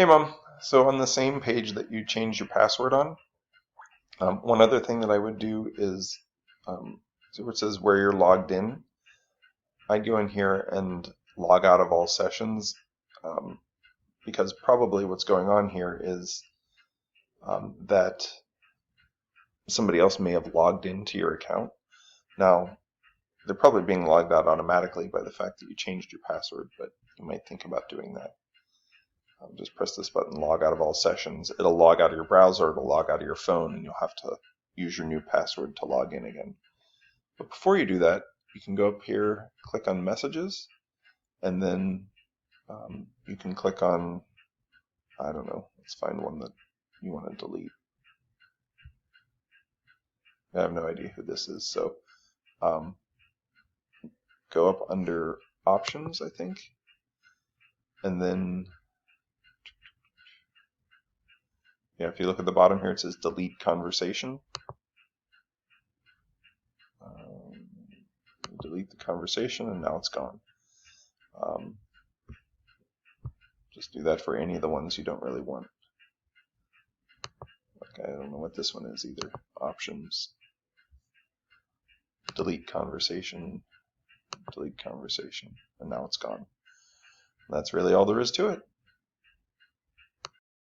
Hey Mom, so on the same page that you changed your password on, one other thing that I would do is, see where it says where you're logged in, I'd go in here and log out of all sessions, um, because probably what's going on here is that somebody else may have logged into your account. Now, they're probably being logged out automatically by the fact that you changed your password, but you might think about doing that. Just press this button, log out of all sessions. It'll log out of your browser, it'll log out of your phone, and you'll have to use your new password to log in again. But before you do that, you can go up here, click on Messages, and then you can click on, I don't know, let's find one that you want to delete. I have no idea who this is, so go up under Options, I think, and then if you look at the bottom here, it says Delete Conversation. Delete the conversation, and now it's gone. Just do that for any of the ones you don't really want. Like, I don't know what this one is either. Options, delete conversation, and now it's gone. And that's really all there is to it.